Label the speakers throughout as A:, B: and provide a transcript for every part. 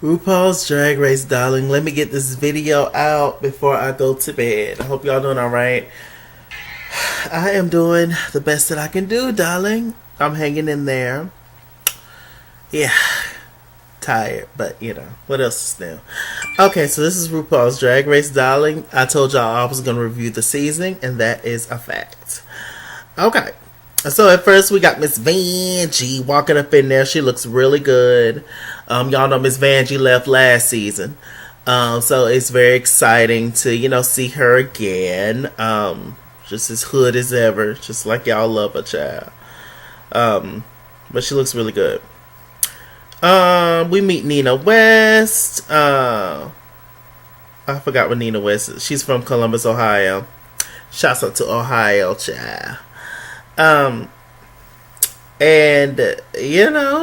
A: RuPaul's Drag Race, darling. Let me get this video out before I go to bed. I hope y'all doing alright. I am doing the best that I can do, darling. I'm hanging in there. Yeah. Tired, but what else is new? Okay, so this is RuPaul's Drag Race, darling. I told y'all I was going to review the season, and that is a fact. Okay. So at first we got Miss Vanje walking up in there. She looks really good. Y'all know Miss Vanje left last season. So it's very exciting to, see her again. Just as hood as ever. Just like y'all love her, child. But she looks really good. We meet Nina West. I forgot what Nina West is. She's from Columbus, Ohio. Shouts out to Ohio, child. And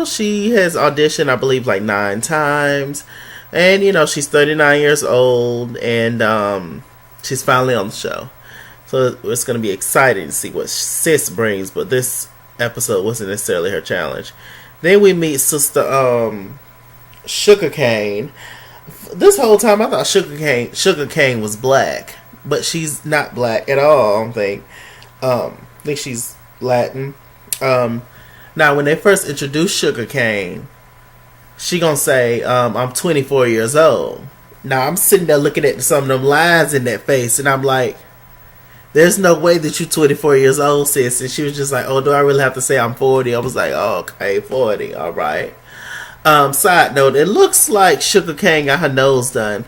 A: she has auditioned, I believe, like 9 times. And, she's 39 years old. And she's finally on the show. So it's going to be exciting to see what Sis brings. But this episode wasn't necessarily her challenge. Then we meet Sister Sugarcane. This whole time I thought Sugarcane was black. But she's not black at all, I don't think. I think she's Latin. Now when they first introduced Sugarcane, she gonna say, I'm 24 years old. Now I'm sitting there looking at some of them lines in that face, and I'm like, there's no way that you're 24 years old, sis. And she was just like, oh, do I really have to say I'm 40? I was like, oh, okay, 40, all right. Side note, it looks like Sugarcane got her nose done.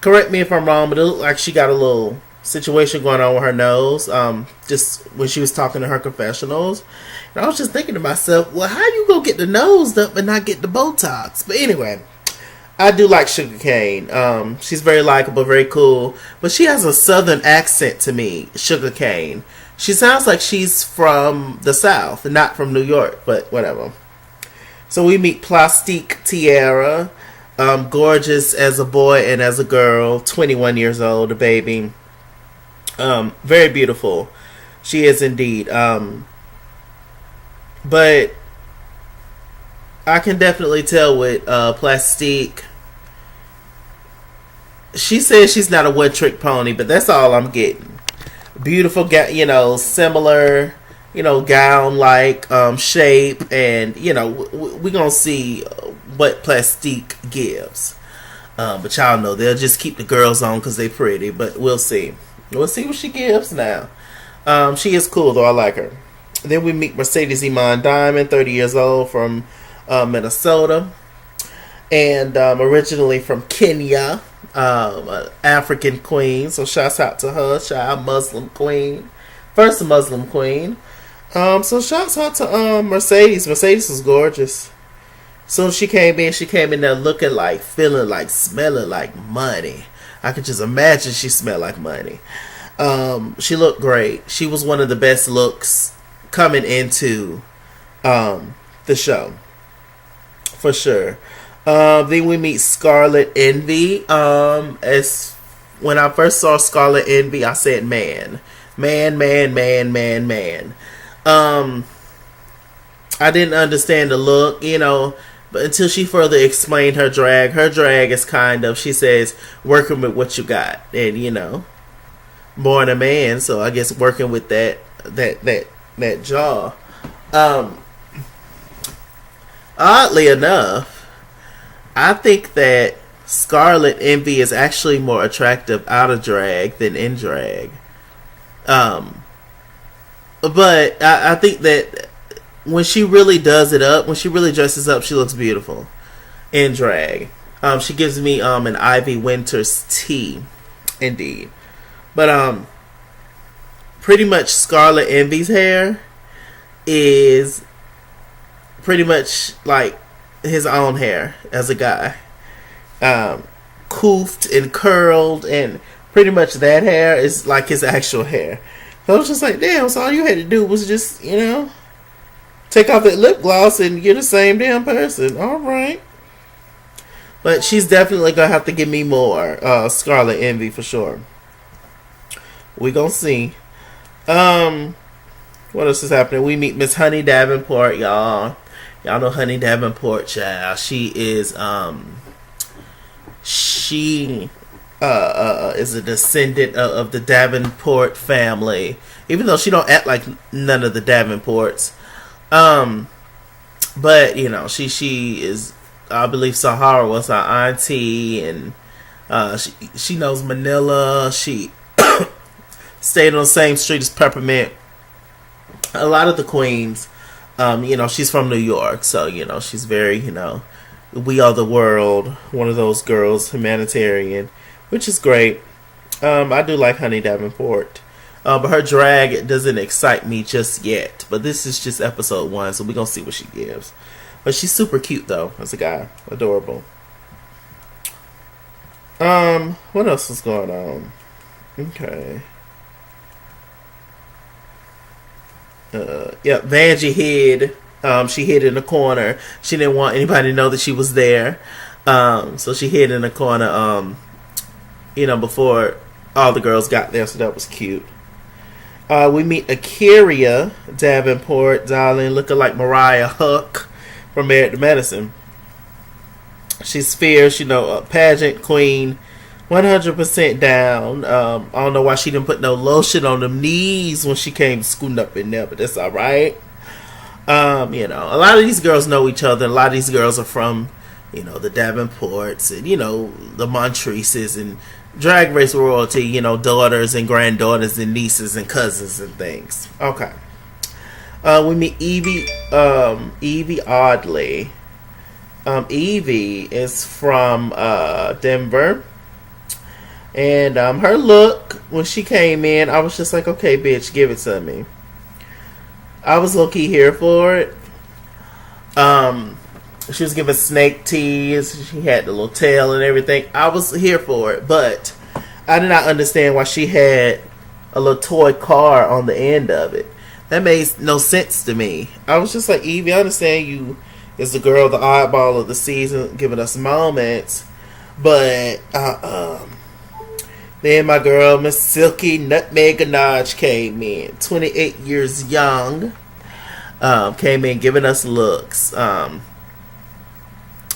A: Correct me if I'm wrong, but it looked like she got a little situation going on with her nose, just when she was talking to her confessionals. And I was just thinking to myself, well, how you gonna get the nose up and not get the Botox? But anyway, I do like Sugarcane. She's very likable, very cool, but she has a southern accent to me, Sugarcane. She sounds like she's from the South, not from New York, but whatever. So we meet Plastique Tiara, gorgeous as a boy and as a girl, 21 years old, a baby. Very beautiful. She is indeed. But I can definitely tell with Plastique. She says she's not a one-trick pony, but that's all I'm getting. Beautiful, similar, gown-like shape, and we're gonna see what Plastique gives. But y'all know they'll just keep the girls on because they pretty. But we'll see. We'll see what she gives now. She is cool, though. I like her. Then we meet Mercedes Iman Diamond, 30 years old, from Minnesota. And originally from Kenya, African queen. So shouts out to her, child Muslim queen. First Muslim queen. So shouts out to Mercedes. Mercedes was gorgeous. So she came in there looking like, feeling like, smelling like money. I could just imagine she smelled like money. She looked great. She was one of the best looks coming into the show. For sure. Then we meet Scarlet Envy. As when I first saw Scarlet Envy, I said, man. I didn't understand the look, but until she further explained her drag is kind of, she says, working with what you got. And, born a man, so I guess working with that jaw. Oddly enough, I think that Scarlet Envy is actually more attractive out of drag than in drag. But I think that when she really does it up, when she really dresses up, she looks beautiful in drag. She gives me an Ivy Winters tea, indeed. But pretty much Scarlet Envy's hair is pretty much like his own hair as a guy. Coofed and curled, and pretty much that hair is like his actual hair. So I was just like, damn, so all you had to do was just, take off that lip gloss and you're the same damn person. Alright. But she's definitely going to have to give me more Scarlet Envy for sure. We gonna see. What else is happening? We meet Miss Honey Davenport, y'all. Y'all know Honey Davenport, child. She is she is a descendant of the Davenport family, even though she don't act like none of the Davenports. But you know, she is. I believe Sahara was her auntie, and she knows Manila. She stayed on the same street as Peppermint. A lot of the queens, you know, she's from New York, so you know she's very, you know, we are the world. One of those girls, humanitarian, which is great. I do like Honey Davenport. But her drag doesn't excite me just yet. But this is just episode 1, so we're going to see what she gives. But she's super cute, though, as a guy. Adorable. What else is going on? Okay. Vanje hid. She hid in the corner. She didn't want anybody to know that she was there. So she hid in the corner, you know, before all the girls got there, so that was cute. We meet Akira Davenport, darling, looking like Mariah Huck from Married to Medicine. She's fierce, you know, a pageant queen, 100% down. I don't know why she didn't put no lotion on them knees when she came scooting up in there, but that's alright. You know, a lot of these girls know each other. A lot of these girls are from, you know, the Davenports and, you know, the Montreses and Drag Race royalty, you know, daughters and granddaughters and nieces and cousins and things. Okay. We meet Evie Oddly. Evie is from Denver. And her look, when she came in, I was just like, okay, bitch, give it to me. I was low-key here for it. She was giving snake tease. She had the little tail and everything. I was here for it, but I did not understand why she had a little toy car on the end of it. That made no sense to me. I was just like, Evie, I understand you is the girl, the oddball of the season, giving us moments, but then my girl, Miss Silky Nutmeg Ganache came in, 28 years young, came in giving us looks.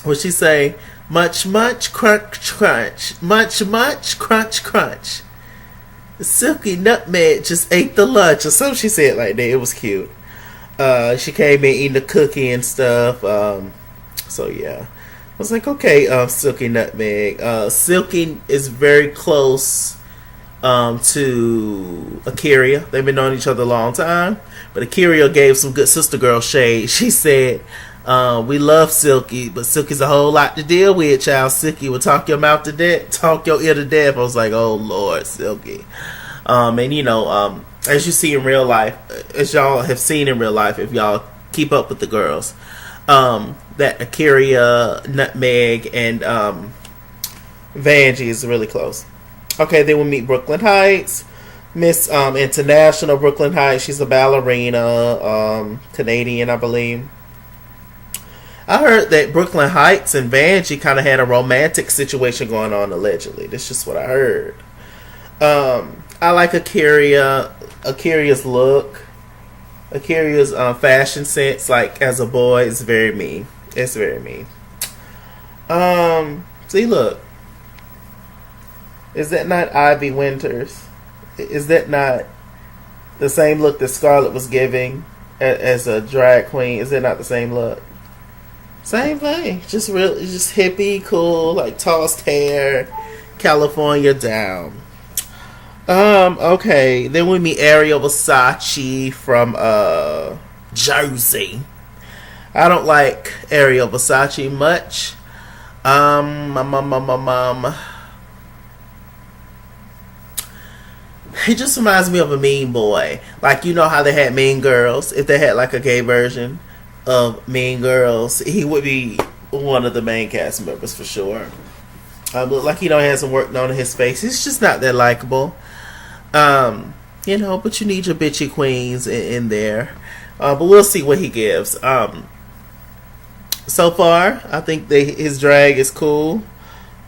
A: What she say? Much, much, crunch, crunch. Much, much, crunch, crunch. Silky Nutmeg just ate the lunch, or something she said like that. It was cute. She came in eating the cookie and stuff. So yeah. I was like, okay, Silky Nutmeg. Silky is very close to Akira. They've been knowing each other a long time. But Akira gave some good sister girl shade. She said, we love Silky, but Silky's a whole lot to deal with, child. Silky will talk your mouth to death, talk your ear to death. I was like, oh Lord, Silky. And you know, as you see in real life, as y'all have seen in real life, if y'all keep up with the girls, that Akira, Nutmeg, and Vanje is really close. Okay, then we meet Brooklyn Heights. Miss International Brooklyn Heights. She's a ballerina, Canadian, I believe. I heard that Brooklyn Heights and Vanje kind of had a romantic situation going on, allegedly. That's just what I heard. I like Akira's look. Akira's fashion sense, like, as a boy, is very me. It's very me. See, look. Is that not Ivy Winters? Is that not the same look that Scarlett was giving as a drag queen? Is that not the same look? Same thing. Just hippie, cool, like tossed hair, California down. Okay. Then we meet Ariel Versace from Jersey. I don't like Ariel Versace much. He just reminds me of a Mean Boy. Like, you know how they had Mean Girls? If they had like a gay version of Mean Girls, he would be one of the main cast members for sure. Look like he don't have some work done on his face. He's just not that likable. You know, but you need your bitchy queens in there. But we'll see what he gives. So far, I think his drag is cool.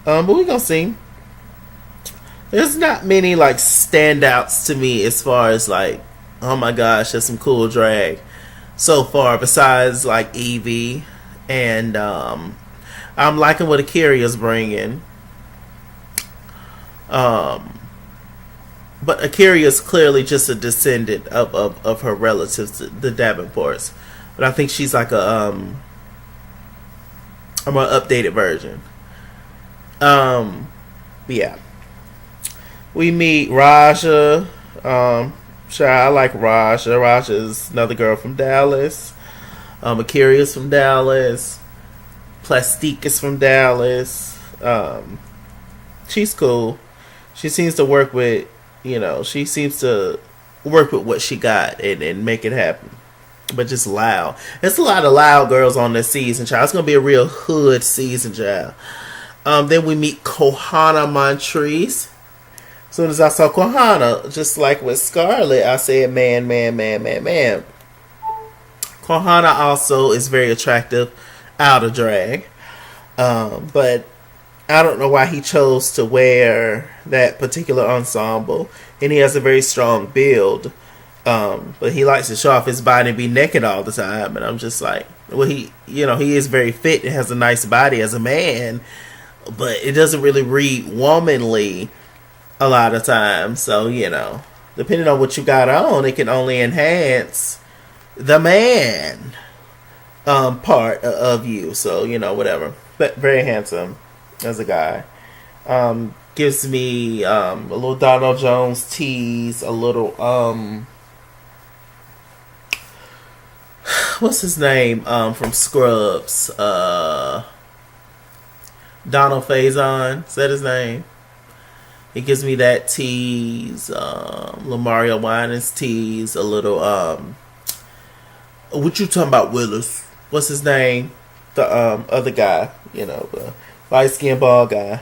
A: But we're gonna see. There's not many like standouts to me as far as like, oh my gosh, there's some cool drag so far besides like Evie, and I'm liking what Akira's bringing. Um, but Akira is clearly just a descendant of her relatives, the Davenports. But I think she's like a more updated version. Yeah. We meet Raja. Sure, I like Raja. Raja is another girl from Dallas. Akira is from Dallas. Plastique is from Dallas. She's cool. She seems to work with, she seems to work with what she got and make it happen. But just loud. There's a lot of loud girls on this season, child. It's going to be a real hood season, child. Then we meet Kohana Montrese. As soon as I saw Kohana, just like with Scarlett, I said, man. Kohana also is very attractive out of drag. But I don't know why he chose to wear that particular ensemble. And he has a very strong build. But he likes to show off his body and be naked all the time. And I'm just like, well, he is very fit and has a nice body as a man. But it doesn't really read womanly a lot of times. So, depending on what you got on, it can only enhance the man part of you. So, whatever. But very handsome as a guy. Gives me a little Donald Jones tease, a little what's his name from Scrubs? Donald Faison, is that his name? It gives me that tease, Lamario Winans tease, a little what you talking about, Willis? What's his name? The other guy, the light skinned bald guy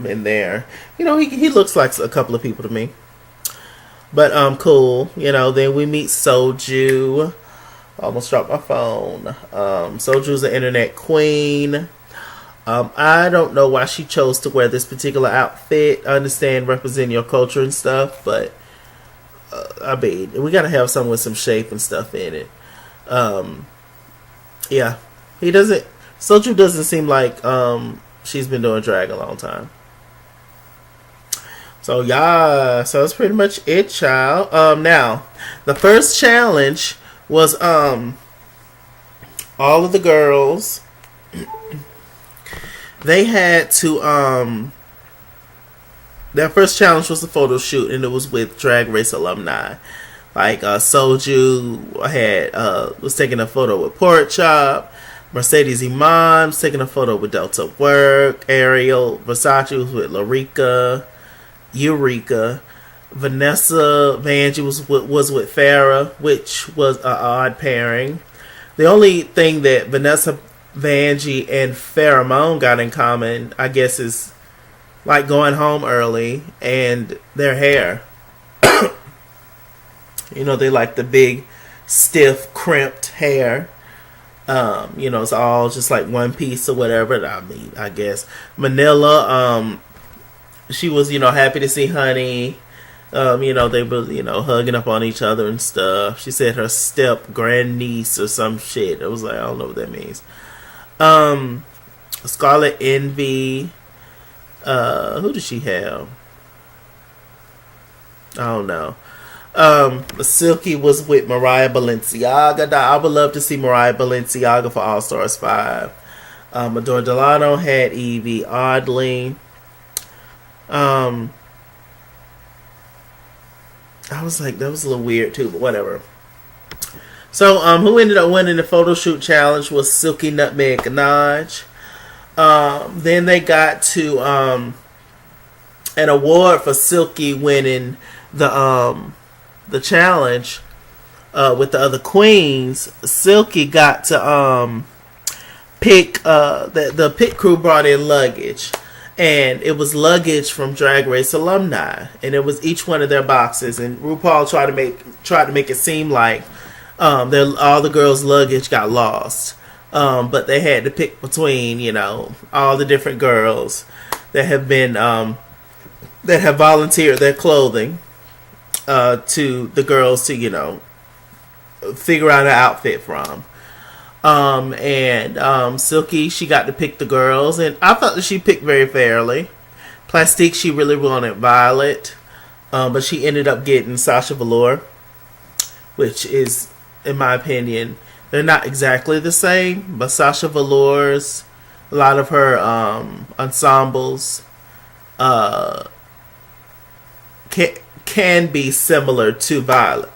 A: in there. He looks like a couple of people to me. But cool. Then we meet Soju. Almost dropped my phone. Soju's an internet queen. I don't know why she chose to wear this particular outfit. I understand representing your culture and stuff, but I mean, we gotta have someone with some shape and stuff in it. Yeah, Soju doesn't seem like she's been doing drag a long time. So yeah, so that's pretty much it, child. Now, the first challenge was all of the girls. They had to their first challenge was the photo shoot, and it was with Drag Race alumni. Like Soju was taking a photo with Pork Chop. Mercedes Iman was taking a photo with Delta Work. Ariel Versace was with Eureka. Vanessa Vanje was with Farrah, which was an odd pairing. The only thing that Vanessa Vanje and Pheromone got in common, I guess, is like going home early and their hair. They like the big, stiff, crimped hair. It's all just like one piece or whatever. I mean, I guess Manila, she was, happy to see Honey. They were, hugging up on each other and stuff. She said her step grandniece or some shit. It was like, I don't know what that means. Scarlet Envy. Who does she have? I don't know. Silky was with Mariah Balenciaga. I would love to see Mariah Balenciaga for All Stars 5. Adore Delano had Evie Oddly. I was like, that was a little weird too, but whatever. So, who ended up winning the photo shoot challenge was Silky Nutmeg Ganache. Then they got to an award for Silky winning the challenge with the other queens. Silky got to pick the pit crew brought in luggage. And it was luggage from Drag Race alumni, and it was each one of their boxes. And RuPaul tried to make it seem like all the girls' luggage got lost, but they had to pick between all the different girls that have been that have volunteered their clothing to the girls to figure out an outfit from. Silky, she got to pick the girls, and I thought that she picked very fairly. Plastique, she really wanted Violet, but she ended up getting Sasha Velour, which is, in my opinion, they're not exactly the same, but Sasha Velour's, a lot of her ensembles uh, can be similar to Violet's.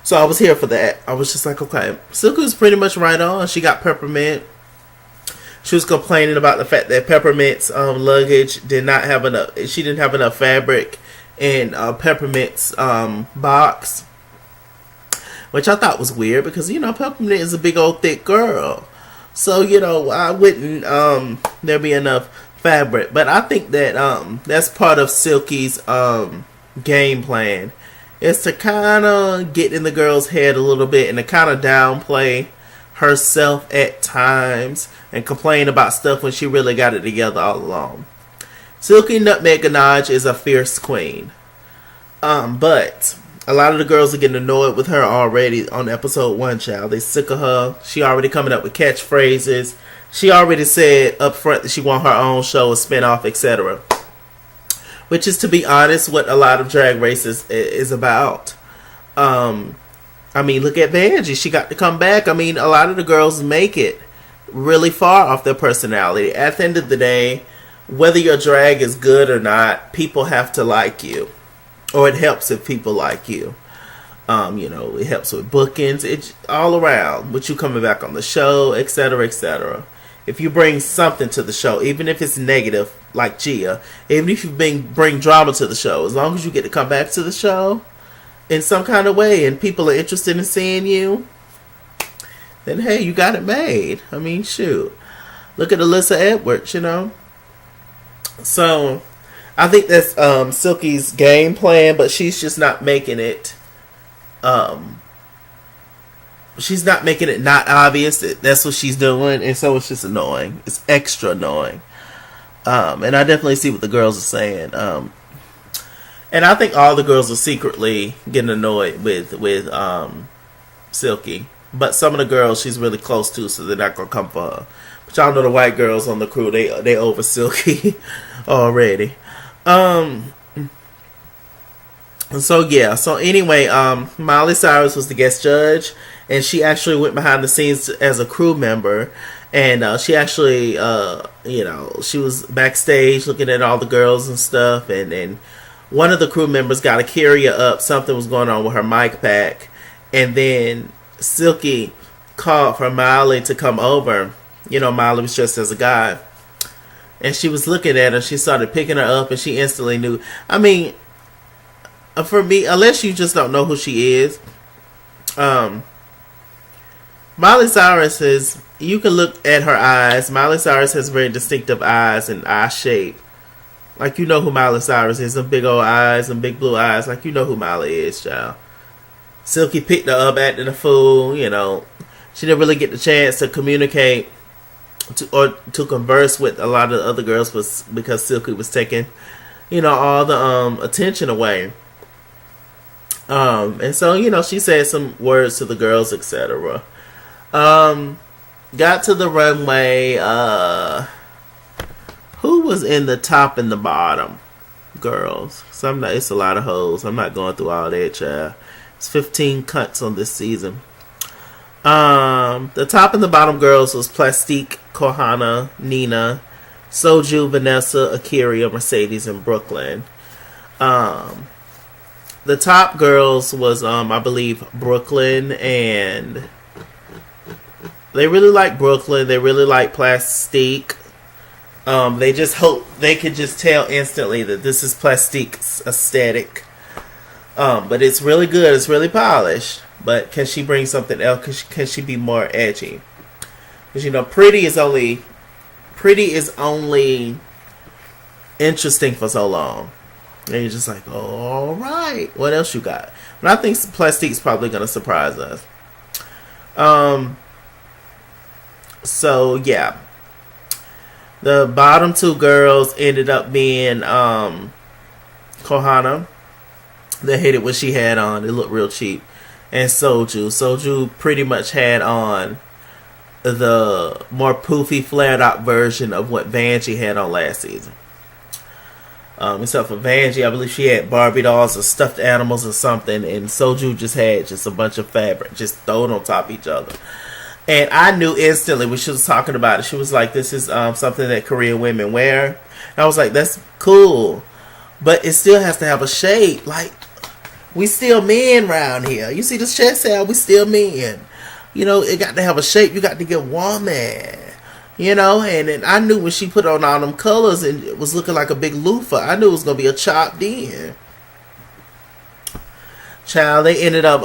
A: So I was here for that. I was just like, okay, Silky was pretty much right on. She got Peppermint. She was complaining about the fact that Peppermint's luggage did not have enough. She didn't have enough fabric in Peppermint's box, which I thought was weird because Peppermint is a big old thick girl, so I wouldn't there be enough fabric. But I think that that's part of Silky's game plan, is to kind of get in the girl's head a little bit and to kind of downplay herself at times and complain about stuff when she really got it together all along. Silky Nutmeg Ganache is a fierce queen. But a lot of the girls are getting annoyed with her already on episode 1, child. They sick of her. She already coming up with catchphrases. She already said up front that she want her own show, a spinoff, etc. Which is, to be honest, what a lot of Drag Races is about. I mean, look at Vanje. She got to come back. I mean, a lot of the girls make it really far off their personality. At the end of the day, whether your drag is good or not, people have to like you. Or it helps if people like you. It helps with bookings. It's all around. With you coming back on the show, etc., etc. If you bring something to the show, even if it's negative, like Gia, even if you bring drama to the show, as long as you get to come back to the show in some kind of way and people are interested in seeing you, then hey, you got it made. I mean, shoot. Look at Alyssa Edwards, So, I think that's Silky's game plan, but she's just not making it she's not making it not obvious that that's what she's doing, and so it's just annoying. It's extra annoying. And I definitely see what the girls are saying. And I think all the girls are secretly getting annoyed with Silky. But some of the girls she's really close to, so they're not gonna come for her. But y'all know the white girls on the crew, they over Silky already. So yeah. So anyway, Miley Cyrus was the guest judge, and she actually went behind the scenes as a crew member. And she actually, she was backstage looking at all the girls and stuff. And one of the crew members got to carry her up. Something was going on with her mic pack. And then Silky called for Miley to come over. Miley was dressed as a guy. And she was looking at her. She started picking her up, and she instantly knew. I mean, for me, unless you just don't know who she is, Miley Cyrus is, you can look at her eyes. Miley Cyrus has very distinctive eyes and eye shape. Like, you know who Miley Cyrus is. Some big old eyes and big blue eyes. Like, you know who Miley is, child. Silky picked her up, acting a fool, She didn't really get the chance to communicate or to converse with a lot of the other girls because Silky was taking, all the attention away. And so, she said some words to the girls, etc. Got to the runway. Who was in the top and the bottom? Girls. It's a lot of hoes. I'm not going through all that, child. It's 15 cuts on this season. The top and the bottom girls was Plastique, Kohana, Nina, Soju, Vanessa, Akira, Mercedes, and Brooklyn. The top girls was, I believe, Brooklyn, and they really like Brooklyn. They really like Plastique. They just hope they could just tell instantly that this is Plastique's aesthetic. But it's really good. It's really polished. But can she bring something else? Can she be more edgy? Because pretty is only interesting for so long. And you're just like, oh, all right. What else you got? But I think Plastique's probably going to surprise us. So, yeah. The bottom two girls ended up being Kohana. They hated what she had on. It looked real cheap. And Soju. Soju pretty much had on the more poofy, flared out version of what Vanje had on last season. Except for Vanje, I believe she had Barbie dolls or stuffed animals or something, and Soju just had just a bunch of fabric just thrown on top of each other. And I knew instantly when she was talking about it, she was like, this is something that Korean women wear. And I was like, that's cool. But it still has to have a shape. Like, we still men around here. You see this chest out, we still men. You know, it got to have a shape. You got to get woman. You know, and I knew when she put on all them colors and it was looking like a big loofah, I knew it was going to be a chopped in. Child, they ended up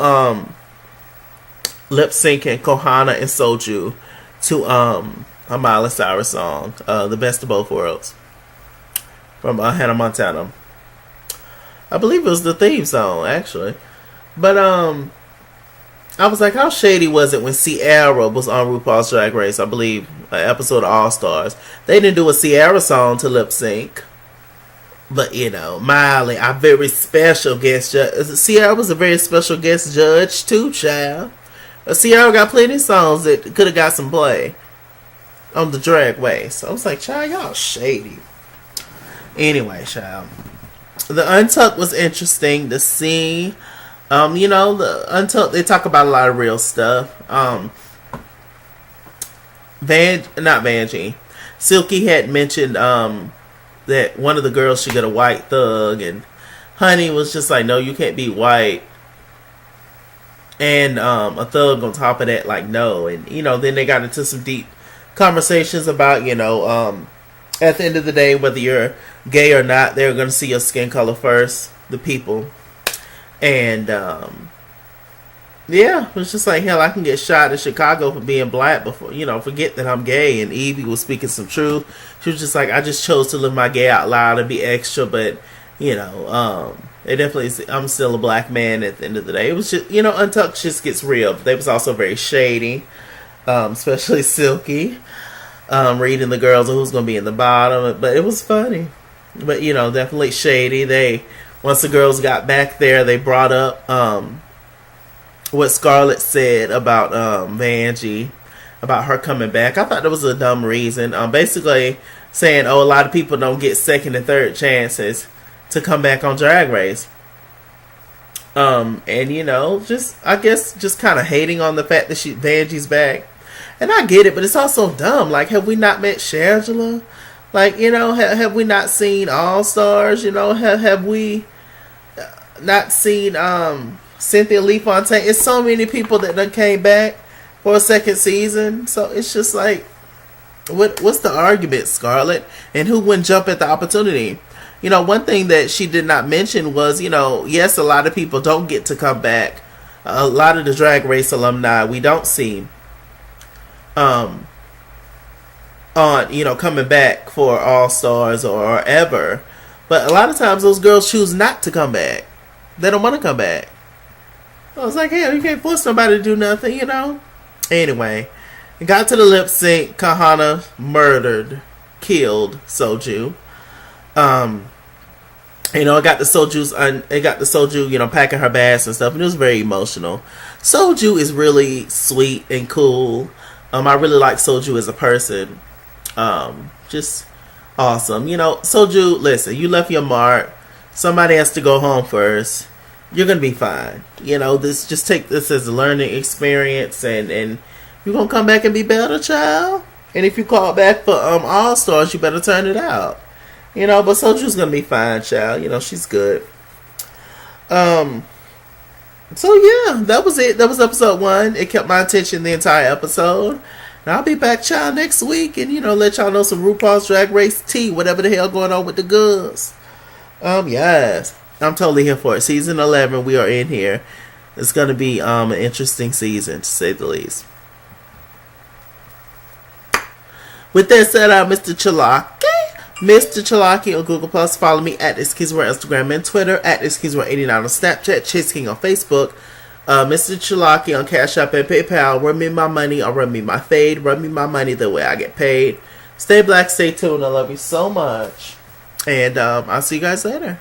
A: lip syncing Kohana and Soju to a Miley Cyrus song, The Best of Both Worlds, from Hannah Montana. I believe it was the theme song, actually. But I was like, how shady was it when Ciara was on RuPaul's Drag Race? I believe an episode of All Stars. They didn't do a Ciara song to lip sync. But, you know, Miley, our very special guest judge. Ciara was a very special guest judge, too, child. Ciara got plenty of songs that could have got some play on the Drag Race. So I was like, child, y'all shady. Anyway, child. The Untucked was interesting to see. You know, the Untucked, they talk about a lot of real stuff. Vanjie. Silky had mentioned that one of the girls should get a white thug, and Honey was just like, no, you can't be white. And a thug on top of that, like, no. And, you know, then they got into some deep conversations about, you know, at the end of the day, whether you're gay or not, they're going to see your skin color first, the people. And, yeah, it was just like, hell, I can get shot in Chicago for being black before, you know, forget that I'm gay. And Evie was speaking some truth. She was just like, I just chose to live my gay out loud and be extra, but, you know, it definitely is, I'm still a black man at the end of the day. It was just, you know, Untucked just gets real. But they was also very shady, especially Silky, reading the girls of who's going to be in the bottom. But it was funny. But, you know, definitely shady. Once the girls got back there, they brought up what Scarlett said about Vanjie, about her coming back. I thought that was a dumb reason. Basically saying, oh, a lot of people don't get second and third chances to come back on Drag Race. And, you know, I guess just kind of hating on the fact that Vanjie's back. And I get it, but it's also dumb. Like, have we not met Shangela? Like, you know, have we not seen All Stars? You know, have we not seen Cynthia Lee Fontaine? It's so many people that done came back for a second season. So it's just like, what's the argument, Scarlett? And who wouldn't jump at the opportunity? You know, one thing that she did not mention was, you know, yes, a lot of people don't get to come back. A lot of the Drag Race alumni we don't see on, you know, coming back for All Stars or ever. But a lot of times those girls choose not to come back. They don't want to come back. I was like, hey, you can't force somebody to do nothing, you know? Anyway, it got to the lip sync. Kahana killed Soju. You know, it got the Soju, you know, packing her bags and stuff, and it was very emotional. Soju is really sweet and cool. I really like Soju as a person. Just awesome. You know, Soju, listen, you left your mark. Somebody has to go home first. You're gonna be fine. You know, just take this as a learning experience, and you're gonna come back and be better, child. And if you call back for All Stars, you better turn it out. You know, but Soju's gonna be fine, child. You know, she's good. So yeah, that was it. That was episode 1. It kept my attention the entire episode. And I'll be back, child, next week, and you know, let y'all know some RuPaul's Drag Race tea, whatever the hell going on with the goods. Yes, I'm totally here for it. Season 11, we are in here. It's gonna be an interesting season, to say the least. With that said, I'm Mr. Chalaki on Google Plus. Follow me at Iskizware on Instagram and Twitter, at Iskizware89 on Snapchat, Chase King on Facebook, Mr. Chalaki on Cash App and PayPal. Run me my money or run me my fade. Run me my money the way I get paid. Stay black, stay tuned. I love you so much. And I'll see you guys later.